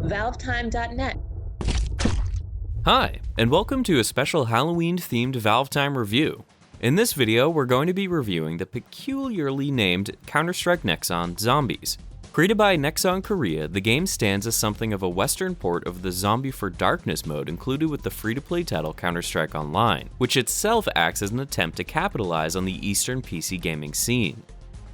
ValveTime.net. Hi, and welcome to a special Halloween-themed ValveTime review. In this video, we're going to be reviewing the peculiarly named Counter-Strike Nexon Zombies. Created by Nexon Korea, the game stands as something of a Western port of the Zombie for Darkness mode included with the free-to-play title Counter-Strike Online, which itself acts as an attempt to capitalize on the Eastern PC gaming scene.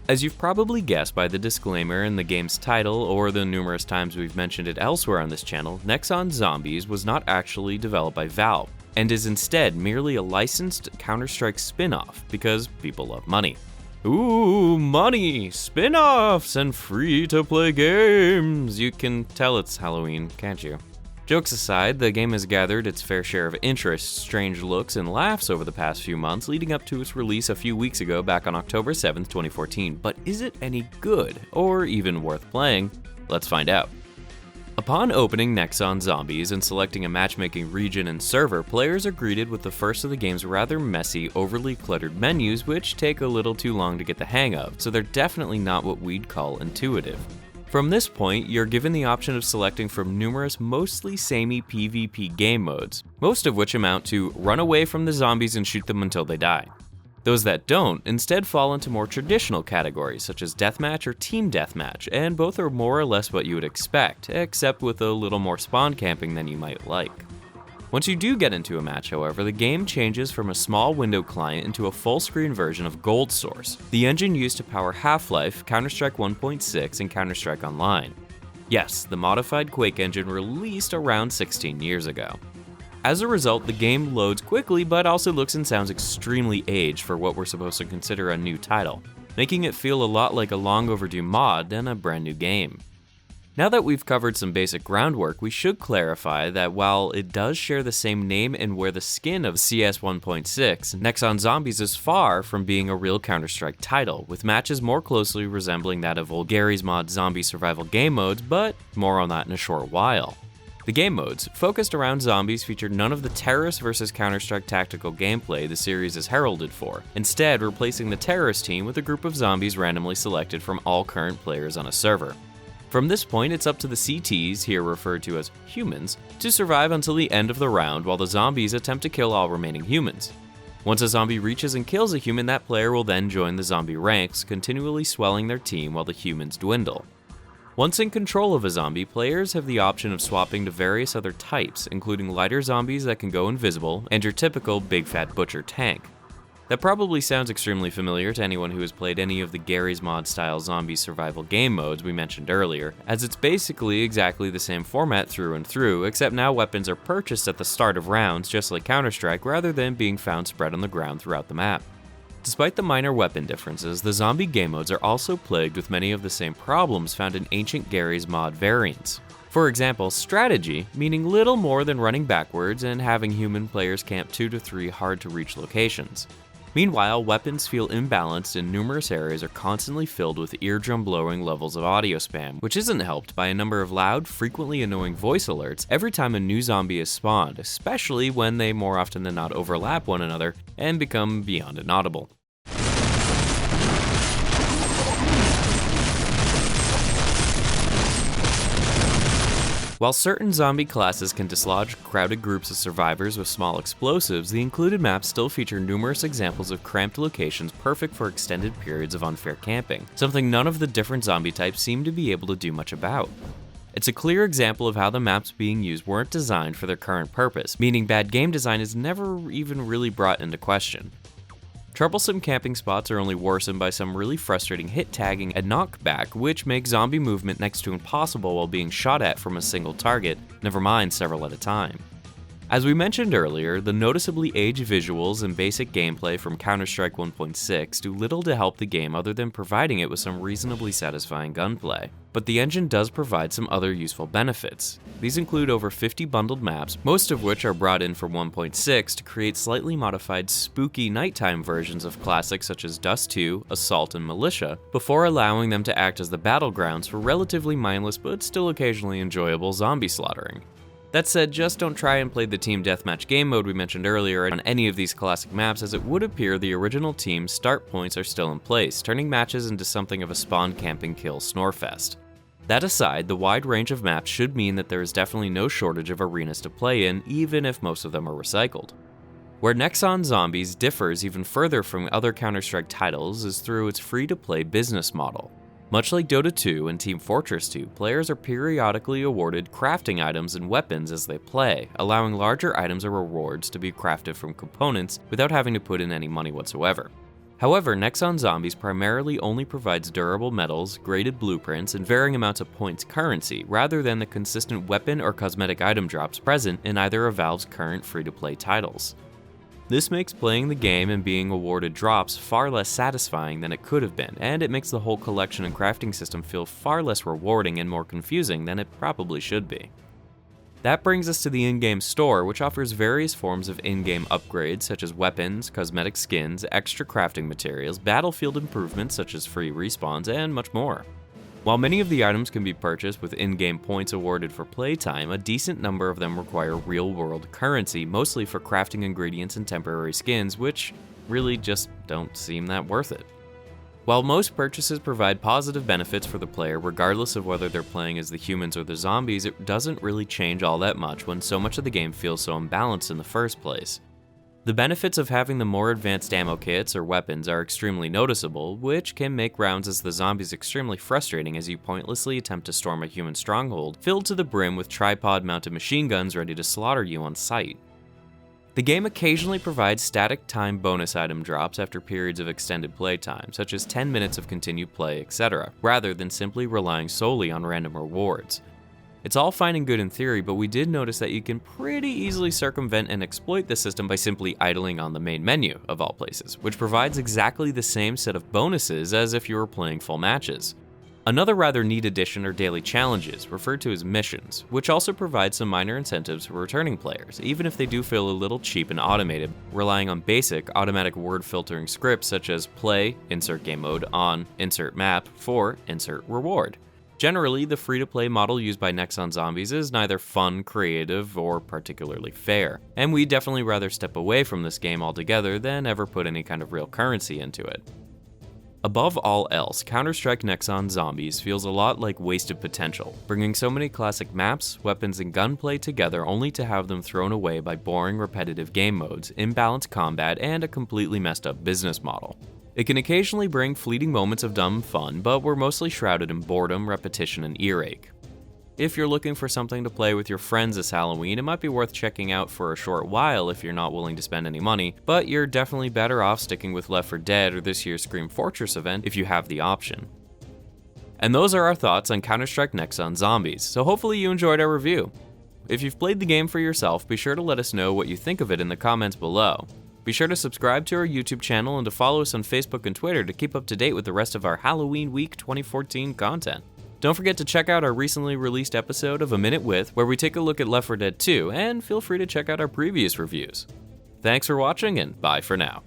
As you've probably guessed by the disclaimer in the game's title or the numerous times we've mentioned it elsewhere on this channel, Nexon Zombies was not actually developed by Valve, and is instead merely a licensed Counter-Strike spin-off because people love money. Ooh, money, spin-offs, and free-to-play games! You can tell it's Halloween, can't you? Jokes aside, the game has gathered its fair share of interest, strange looks, and laughs over the past few months, leading up to its release a few weeks ago back on October 7th, 2014. But is it any good, or even worth playing? Let's find out. Upon opening Nexon Zombies and selecting a matchmaking region and server, players are greeted with the first of the game's rather messy, overly cluttered menus, which take a little too long to get the hang of, so they're definitely not what we'd call intuitive. From this point, you're given the option of selecting from numerous mostly samey PvP game modes, most of which amount to run away from the zombies and shoot them until they die. Those that don't instead fall into more traditional categories such as deathmatch or team deathmatch, and both are more or less what you would expect, except with a little more spawn camping than you might like. Once you do get into a match, however, the game changes from a small window client into a full-screen version of Gold Source, the engine used to power Half-Life, Counter-Strike 1.6, and Counter-Strike Online. Yes, the modified Quake engine released around 16 years ago. As a result, the game loads quickly but also looks and sounds extremely aged for what we're supposed to consider a new title, making it feel a lot like a long overdue mod than a brand new game. Now that we've covered some basic groundwork, we should clarify that while it does share the same name and wear the skin of CS 1.6, Nexon Zombies is far from being a real Counter-Strike title, with matches more closely resembling that of old Garry's Mod zombie survival game modes, but more on that in a short while. The game modes, focused around zombies, featured none of the terrorist versus Counter-Strike tactical gameplay the series is heralded for, instead replacing the terrorist team with a group of zombies randomly selected from all current players on a server. From this point, it's up to the CTs, here referred to as humans, to survive until the end of the round while the zombies attempt to kill all remaining humans. Once a zombie reaches and kills a human, that player will then join the zombie ranks, continually swelling their team while the humans dwindle. Once in control of a zombie, players have the option of swapping to various other types, including lighter zombies that can go invisible, and your typical big fat butcher tank. That probably sounds extremely familiar to anyone who has played any of the Garry's Mod style zombie survival game modes we mentioned earlier, as it's basically exactly the same format through and through, except now weapons are purchased at the start of rounds just like Counter-Strike rather than being found spread on the ground throughout the map. Despite the minor weapon differences, the zombie game modes are also plagued with many of the same problems found in ancient Garry's Mod variants. For example, strategy, meaning little more than running backwards and having human players camp 2 to 3 hard-to-reach locations. Meanwhile, weapons feel imbalanced and numerous areas are constantly filled with eardrum-blowing levels of audio spam, which isn't helped by a number of loud, frequently annoying voice alerts every time a new zombie is spawned, especially when they more often than not overlap one another and become beyond inaudible. While certain zombie classes can dislodge crowded groups of survivors with small explosives, the included maps still feature numerous examples of cramped locations perfect for extended periods of unfair camping, something none of the different zombie types seem to be able to do much about. It's a clear example of how the maps being used weren't designed for their current purpose, meaning bad game design is never even really brought into question. Troublesome camping spots are only worsened by some really frustrating hit tagging and knockback, which makes zombie movement next to impossible while being shot at from a single target, never mind several at a time. As we mentioned earlier, the noticeably aged visuals and basic gameplay from Counter-Strike 1.6 do little to help the game other than providing it with some reasonably satisfying gunplay. But the engine does provide some other useful benefits. These include over 50 bundled maps, most of which are brought in for 1.6 to create slightly modified spooky nighttime versions of classics such as Dust 2, Assault, and Militia, before allowing them to act as the battlegrounds for relatively mindless but still occasionally enjoyable zombie slaughtering. That said, just don't try and play the team deathmatch game mode we mentioned earlier on any of these classic maps, as it would appear the original team's start points are still in place, turning matches into something of a spawn camping kill snorefest. That aside, the wide range of maps should mean that there is definitely no shortage of arenas to play in, even if most of them are recycled. Where Nexon Zombies differs even further from other Counter-Strike titles is through its free-to-play business model. Much like Dota 2 and Team Fortress 2, players are periodically awarded crafting items and weapons as they play, allowing larger items or rewards to be crafted from components without having to put in any money whatsoever. However, Nexon Zombies primarily only provides durable metals, graded blueprints, and varying amounts of points currency, rather than the consistent weapon or cosmetic item drops present in either of Valve's current free-to-play titles. This makes playing the game and being awarded drops far less satisfying than it could have been, and it makes the whole collection and crafting system feel far less rewarding and more confusing than it probably should be. That brings us to the in-game store, which offers various forms of in-game upgrades such as weapons, cosmetic skins, extra crafting materials, battlefield improvements such as free respawns, and much more. While many of the items can be purchased with in-game points awarded for playtime, a decent number of them require real-world currency, mostly for crafting ingredients and temporary skins, which really just don't seem that worth it. While most purchases provide positive benefits for the player regardless of whether they're playing as the humans or the zombies, it doesn't really change all that much when so much of the game feels so imbalanced in the first place. The benefits of having the more advanced ammo kits or weapons are extremely noticeable, which can make rounds as the zombies extremely frustrating as you pointlessly attempt to storm a human stronghold filled to the brim with tripod-mounted machine guns ready to slaughter you on sight. The game occasionally provides static time bonus item drops after periods of extended playtime, such as 10 minutes of continued play, etc., rather than simply relying solely on random rewards. It's all fine and good in theory, but we did notice that you can pretty easily circumvent and exploit the system by simply idling on the main menu, of all places, which provides exactly the same set of bonuses as if you were playing full matches. Another rather neat addition are daily challenges, referred to as missions, which also provide some minor incentives for returning players, even if they do feel a little cheap and automated, relying on basic automatic word filtering scripts such as play, insert game mode, on, insert map, for, insert reward. Generally, the free-to-play model used by Nexon Zombies is neither fun, creative, or particularly fair, and we'd definitely rather step away from this game altogether than ever put any kind of real currency into it. Above all else, Counter-Strike Nexon Zombies feels a lot like wasted potential, bringing so many classic maps, weapons, and gunplay together only to have them thrown away by boring, repetitive game modes, imbalanced combat, and a completely messed up business model. It can occasionally bring fleeting moments of dumb fun, but we're mostly shrouded in boredom, repetition, and earache. If you're looking for something to play with your friends this Halloween, it might be worth checking out for a short while if you're not willing to spend any money, but you're definitely better off sticking with Left 4 Dead or this year's Scream Fortress event if you have the option. And those are our thoughts on Counter-Strike Nexon Zombies, so hopefully you enjoyed our review. If you've played the game for yourself, be sure to let us know what you think of it in the comments below. Be sure to subscribe to our YouTube channel and to follow us on Facebook and Twitter to keep up to date with the rest of our Halloween Week 2014 content. Don't forget to check out our recently released episode of A Minute With, where we take a look at Left 4 Dead 2, and feel free to check out our previous reviews. Thanks for watching, and bye for now.